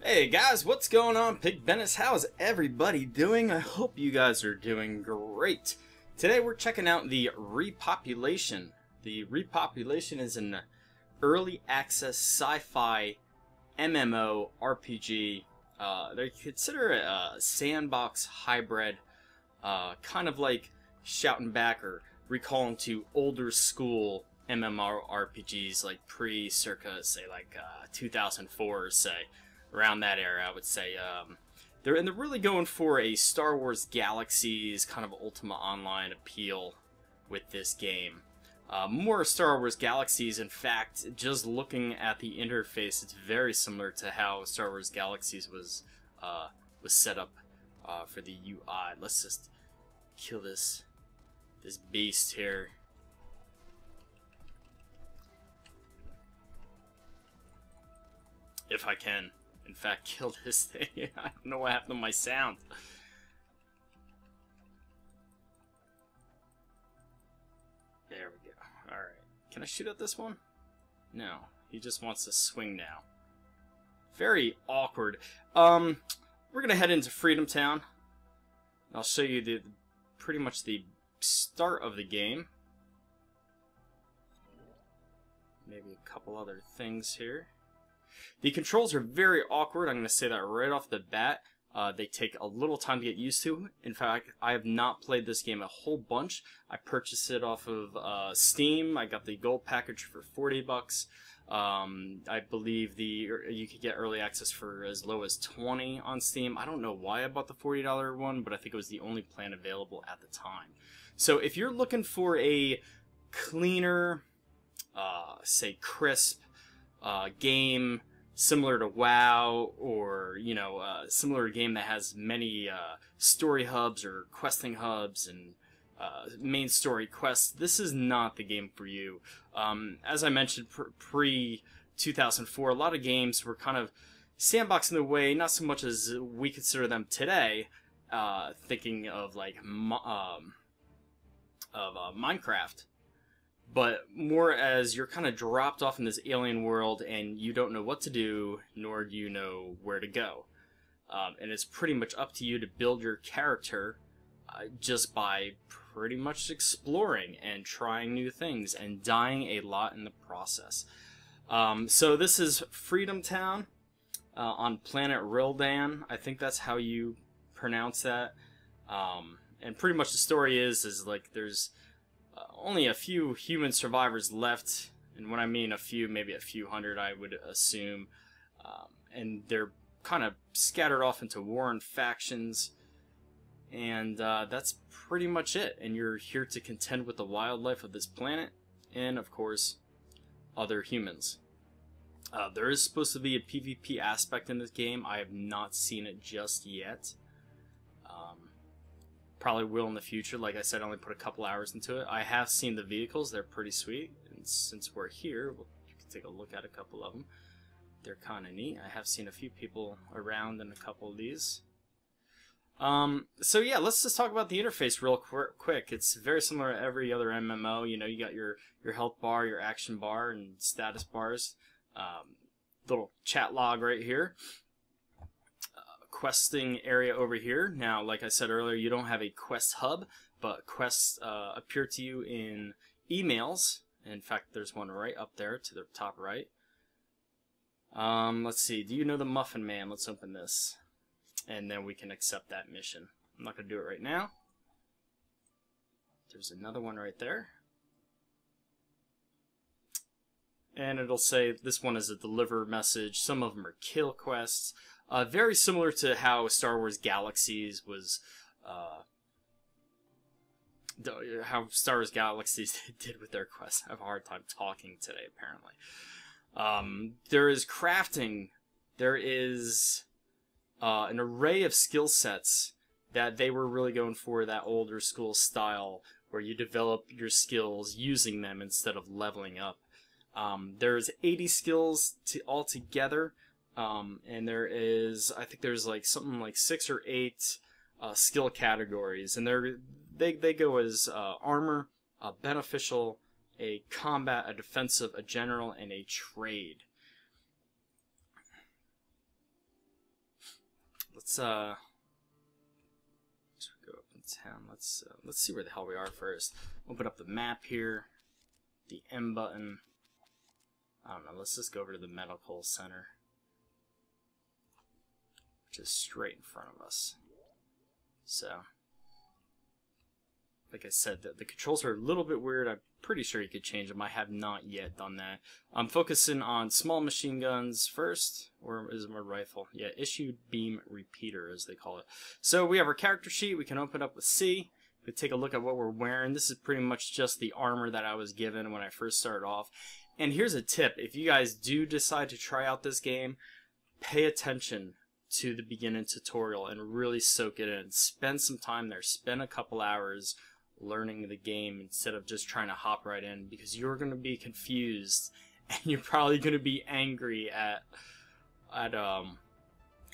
Hey guys, what's going on? Pig Bennis, how's everybody doing? I hope you guys are doing great. Today we're checking out the Repopulation. The Repopulation is an early access sci-fi MMORPG. They consider it a sandbox hybrid, kind of like shouting back or recalling to older school MMORPGs like circa, say, like 2004, say. Around that era, I would say. They're really going for a Star Wars Galaxies kind of Ultima Online appeal with this game. More Star Wars Galaxies, in fact, just looking at the interface, it's very similar to how Star Wars Galaxies was set up for the UI. Let's just kill this beast here. If I can. In fact, kill this thing. I don't know what happened to my sound. There we go. Alright. Can I shoot at this one? No. He just wants to swing now. Very awkward. We're gonna head into Freedom Town. I'll show you pretty much the start of the game. Maybe a couple other things here. The controls are very awkward. I'm going to say that right off the bat. They take a little time to get used to. In fact, I have not played this game a whole bunch. I purchased it off of Steam. I got the gold package for $40. I believe you could get early access for as low as $20 on Steam. I don't know why I bought the $40 one, but I think it was the only plan available at the time. So if you're looking for a cleaner, say crisp game similar to WoW, or similar game that has many story hubs or questing hubs and main story quests, this is not the game for you. As I mentioned, pre 2004, a lot of games were kind of sandboxing the way, not so much as we consider them today. Thinking of like Minecraft. But more as you're kind of dropped off in this alien world and you don't know what to do, nor do you know where to go. And it's pretty much up to you to build your character just by pretty much exploring and trying new things and dying a lot in the process. So this is Freedom Town on planet Rildan. I think that's how you pronounce that. And pretty much the story is like there's only a few human survivors left, and when I mean a few, maybe a few hundred, I would assume, and they're kind of scattered off into warring factions, and that's pretty much it. And you're here to contend with the wildlife of this planet, and of course, other humans. There is supposed to be a PvP aspect in this game. I have not seen it just yet. Probably will in the future. Like I said, I only put a couple hours into it. I have seen the vehicles. They're pretty sweet. And since we're here, you can take a look at a couple of them. They're kind of neat. I have seen a few people around in a couple of these. So yeah, let's just talk about the interface real quick. It's very similar to every other MMO. You know, you got your health bar, your action bar, and status bars. Little chat log right here. Questing area over here. Now, like I said earlier, you don't have a quest hub, but quests appear to you in emails. In fact, there's one right up there to the top right. Let's see. Do you know the Muffin Man? Let's open this. And then we can accept that mission. I'm not going to do it right now. There's another one right there. And it'll say this one is a deliver message. Some of them are kill quests. Very similar to how Star Wars Galaxies was, how Star Wars Galaxies did with their quests. I have a hard time talking today, apparently. There is crafting. There is an array of skill sets that they were really going for, that older school style, where you develop your skills using them instead of leveling up. There's 80 skills altogether. And there is, I think there's like something like 6 or 8 skill categories, and they go as armor, beneficial, a combat, a defensive, a general, and a trade. let's go up in town. Let's see where the hell we are first. Open up the map here, the M button. I don't know. Let's just go over to the medical center, which is straight in front of us. So, like I said, the controls are a little bit weird. I'm pretty sure you could change them. I have not yet done that. I'm focusing on small machine guns first, or is it my rifle? Yeah, issued beam repeater, as they call it. So we have our character sheet. We can open up with C. We take a look at what we're wearing. This is pretty much just the armor that I was given when I first started off. And here's a tip. If you guys do decide to try out this game, pay attention to the beginning tutorial and really soak it in. Spend some time there. Spend a couple hours learning the game instead of just trying to hop right in, because you're going to be confused and you're probably going to be angry at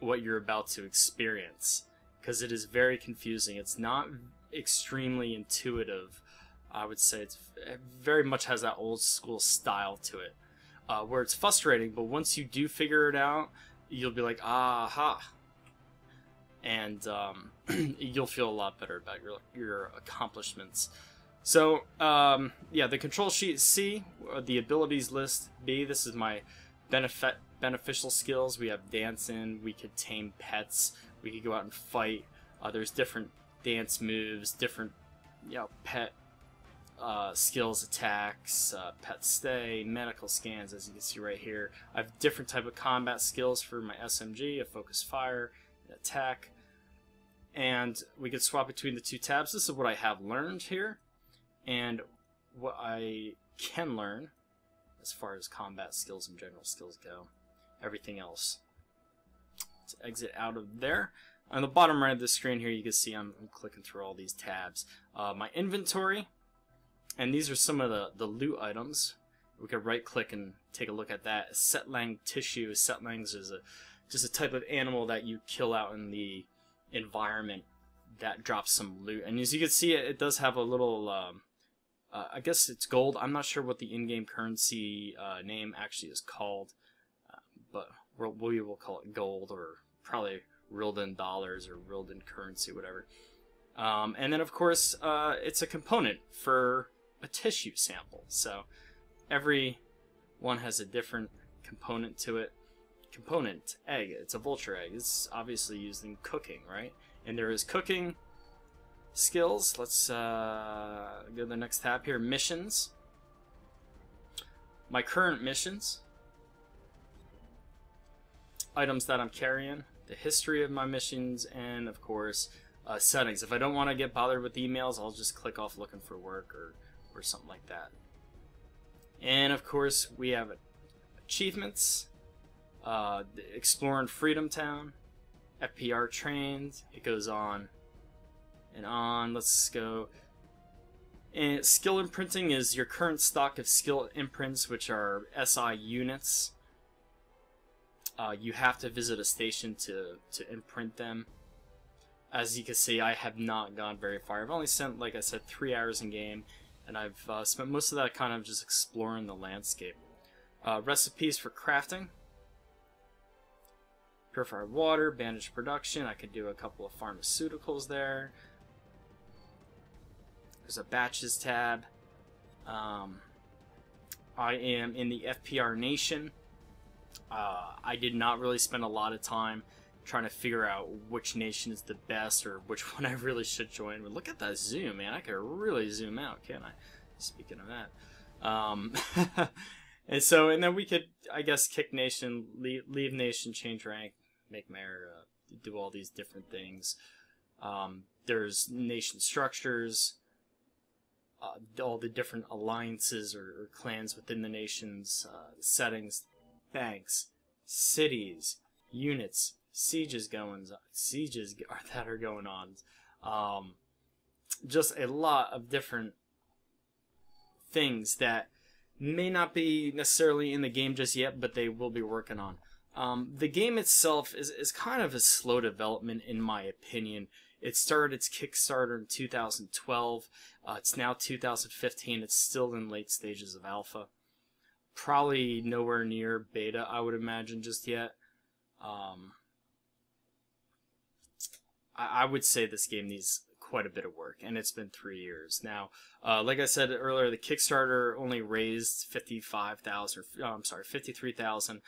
what you're about to experience, because it is very confusing. It's not extremely intuitive. I would say it very much has that old school style to it, where it's frustrating, but once you do figure it out, you'll be like, aha, and you'll feel a lot better about your accomplishments. So yeah, the control sheet C, the abilities list B. This is my beneficial skills. We have dancing. We could tame pets. We could go out and fight. There's different dance moves, different pet skills, attacks, pet stay, medical scans, as you can see right here. I have different type of combat skills for my SMG, a focus fire, an attack, and we can swap between the two tabs. This is what I have learned here, and what I can learn as far as combat skills and general skills go. Everything else. Let's exit out of there. On the bottom right of the screen here, you can see I'm clicking through all these tabs. My inventory, and these are some of the loot items. We could right click and take a look at that. Setlang tissue. Setlangs is just a type of animal that you kill out in the environment that drops some loot. And as you can see, it does have a little, I guess it's gold. I'm not sure what the in-game currency name actually is called, but we will call it gold, or probably Rildan dollars or Rildan currency, whatever. And then, of course, it's a component for a tissue sample. So every one has a different component to it. Component, egg, it's a vulture egg. It's obviously used in cooking, right? And there is cooking skills. Let's go to the next tab here, missions. My current missions, items that I'm carrying, the history of my missions, and of course settings. If I don't want to get bothered with emails, I'll just click off looking for work or something like that. And of course we have achievements, exploring Freedom Town, FPR trained. It goes on and on. Let's go. And skill imprinting is your current stock of skill imprints, which are SI units. You have to visit a station to imprint them. As you can see, I have not gone very far. I've only spent, like I said, 3 hours in game, and I've spent most of that kind of just exploring the landscape. Recipes for crafting. Purified water, bandage production. I could do a couple of pharmaceuticals there. There's a batches tab. I am in the FPR Nation. I did not really spend a lot of time trying to figure out which nation is the best or which one I really should join. But look at that zoom, man. I could really zoom out, can't I? Speaking of that. And then we could, I guess, kick nation, leave nation, change rank, make mayor, do all these different things. There's nation structures, all the different alliances or clans within the nations, settings, banks, cities, units, sieges that are going on. Just a lot of different things that may not be necessarily in the game just yet, but they will be working on. The game itself is kind of a slow development, in my opinion. It started its Kickstarter in 2012. It's now 2015. It's still in late stages of alpha. Probably nowhere near beta, I would imagine, just yet. I would say this game needs quite a bit of work, and it's been 3 years now. Like I said earlier, the Kickstarter only raised 55,000. I'm sorry, 53,000.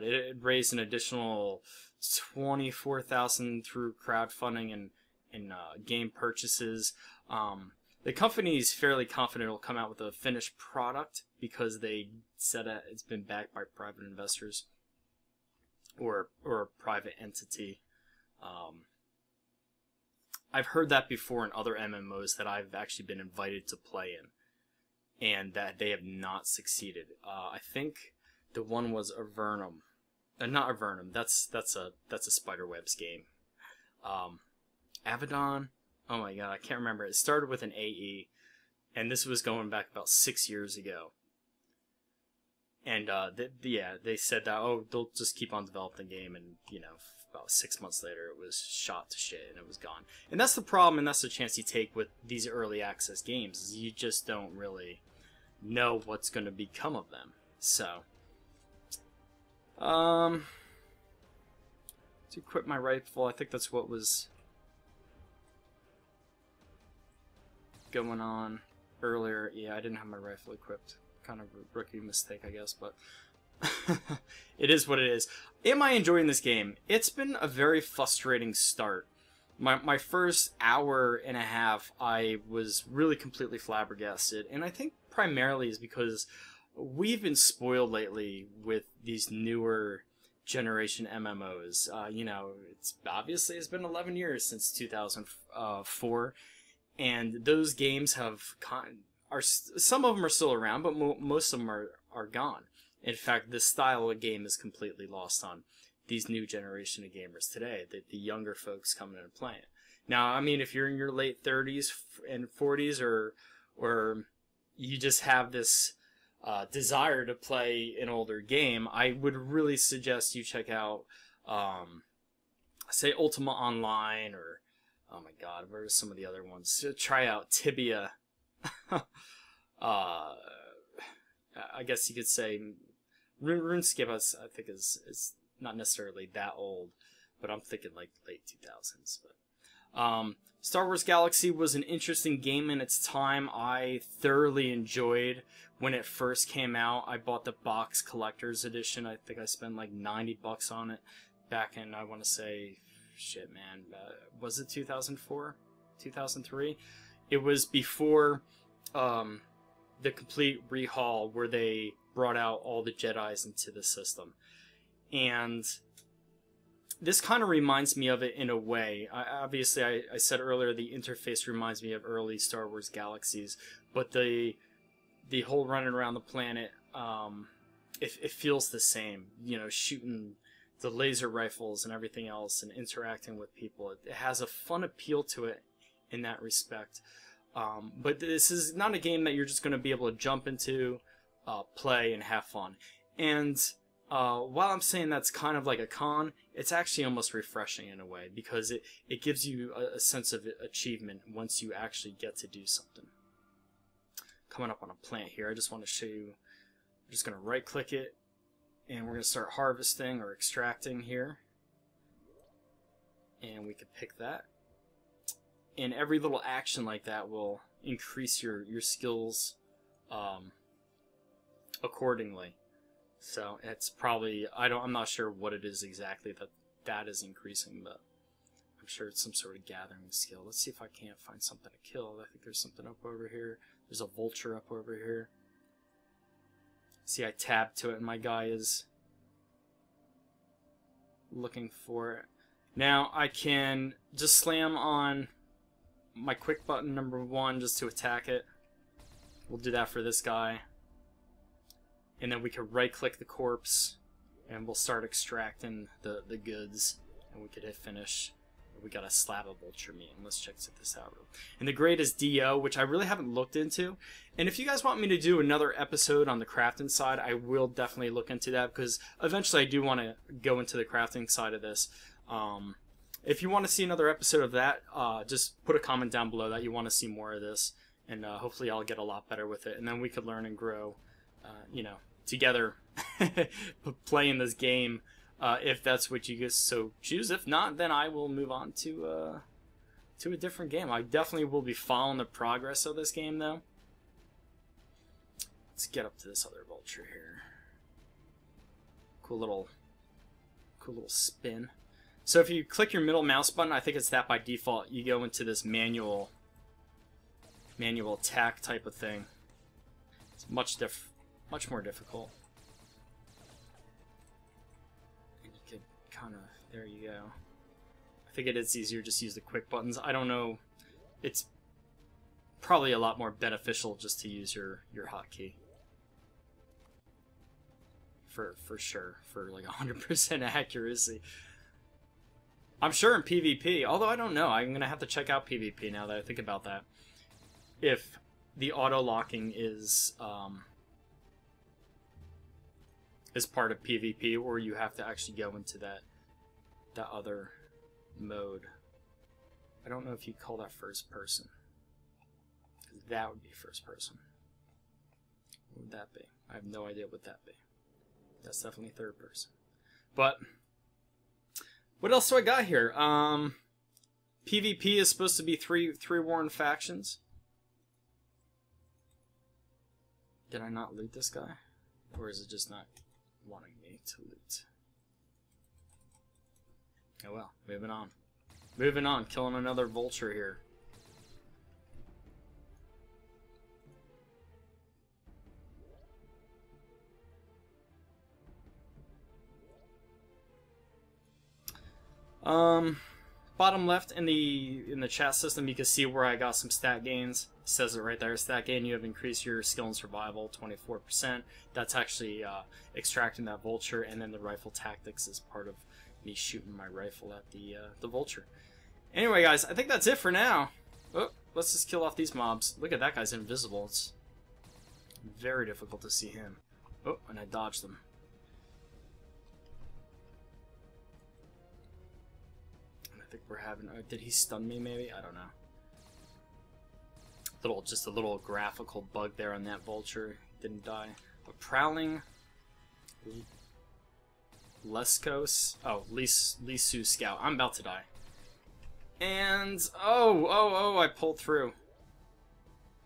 It raised an additional 24,000 through crowdfunding and game purchases. The company is fairly confident it'll come out with a finished product because they said that it's been backed by private investors or a private entity. I've heard that before in other MMOs that I've actually been invited to play in, and that they have not succeeded. I think the one was Avernum. Not Avernum. That's a Spiderwebs game. Avedon. Oh my god, I can't remember. It started with an AE, and this was going back about 6 years ago. And they said that they'll just keep on developing the game, and about 6 months later it was shot to shit and it was gone. And that's the problem, and that's the chance you take with these early access games, is you just don't really know what's going to become of them. So, to equip my rifle, I think that's what was going on earlier. Yeah, I didn't have my rifle equipped. Kind of a rookie mistake, I guess, but it is what it is. Am I enjoying this game? It's been a very frustrating start. My first hour and a half, I was really completely flabbergasted, and I think primarily is because we've been spoiled lately with these newer generation MMOs. It's been 11 years since 2004, and those games have some of them are still around, but most of them are gone. In fact, this style of game is completely lost on these new generation of gamers today, the younger folks coming in and playing. Now, I mean, if you're in your late 30s and 40s, or you just have this desire to play an older game, I would really suggest you check out, say, Ultima Online, or, oh my god, what are some of the other ones? Try out Tibia. I guess you could say RuneScape, I think is not necessarily that old, but I'm thinking like late 2000s. But Star Wars Galaxy was an interesting game in its time. I thoroughly enjoyed when it first came out. I bought the box collector's edition. I think I spent like $90 on it back in, I want to say, shit, man, was it 2004, 2003? It was before the complete rehaul where they brought out all the Jedis into the system. And this kind of reminds me of it in a way. Obviously, I said earlier the interface reminds me of early Star Wars Galaxies, but the whole running around the planet, it feels the same. Shooting the laser rifles and everything else and interacting with people. It has a fun appeal to it in that respect. But this is not a game that you're just going to be able to jump into, play, and have fun. And while I'm saying that's kind of like a con, it's actually almost refreshing in a way, because it gives you a sense of achievement once you actually get to do something. Coming up on a plant here, I just want to show you. I'm just going to right click it, and we're going to start harvesting or extracting here. And we could pick that. And every little action like that will increase your skills accordingly. So it's probably, I'm not sure what it is exactly that is increasing, but I'm sure it's some sort of gathering skill. Let's see if I can't find something to kill. I think there's something up over here. There's a vulture up over here. See, I tabbed to it and my guy is looking for it. Now I can just slam on my quick button number 1 just to attack it. We'll do that for this guy. And then we can right click the corpse and we'll start extracting the goods, and we could hit finish. We got a slab of vulture meat, and let's check this out. And the grade is DO, which I really haven't looked into. And if you guys want me to do another episode on the crafting side, I will definitely look into that, because eventually I do want to go into the crafting side of this. If you want to see another episode of that, just put a comment down below that you want to see more of this, and hopefully I'll get a lot better with it, and then we could learn and grow, together, playing this game, if that's what you guys so choose. If not, then I will move on to to a different game. I definitely will be following the progress of this game, though. Let's get up to this other vulture here. Cool little spin. So if you click your middle mouse button, I think it's that by default, you go into this manual attack type of thing. It's much more difficult. And you could kind of, there you go. I think it is easier just to use the quick buttons. I don't know. It's probably a lot more beneficial just to use your hotkey. For sure, for like 100% accuracy. I'm sure in PvP, although I don't know. I'm gonna have to check out PvP now that I think about that. If the auto locking is part of PvP, or you have to actually go into that other mode. I don't know if you call that first person. That would be first person. What would that be? I have no idea what that be. That's definitely third person. But what else do I got here? PvP is supposed to be three warring factions. Did I not loot this guy? Or is it just not wanting me to loot? Oh well, moving on. Moving on, killing another vulture here. Bottom left in the chat system, you can see where I got some stat gains. It says it right there. Stat gain, you have increased your skill and survival 24%. That's actually extracting that vulture, and then the rifle tactics is part of me shooting my rifle at the vulture. Anyway, guys, I think that's it for now. Oh, let's just kill off these mobs. Look at that guy's invisible. It's very difficult to see him. Oh, and I dodged them. I think we're having... did he stun me, maybe? I don't know. Just a little graphical bug there on that vulture. Didn't die. A prowling... Leskos... Oh, Lisu Scout. I'm about to die. And... Oh, I pulled through.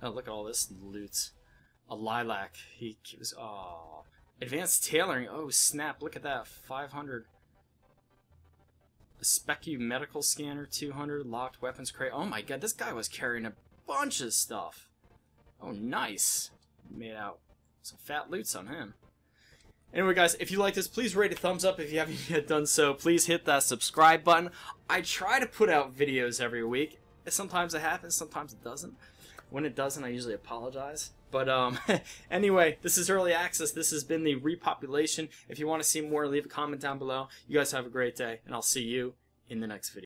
Oh, look at all this loot. A lilac. He was... Oh. Advanced tailoring. Oh, snap. Look at that. 500... A Specu medical scanner, 200, locked weapons crate. Oh my god, this guy was carrying a bunch of stuff. Oh, nice. Made out some fat loots on him. Anyway, guys, if you like this, please rate a thumbs up. If you haven't yet done so, please hit that subscribe button. I try to put out videos every week. Sometimes it happens, sometimes it doesn't. When it doesn't, I usually apologize. But anyway, this is Early Access. This has been the Repopulation. If you want to see more, leave a comment down below. You guys have a great day, and I'll see you in the next video.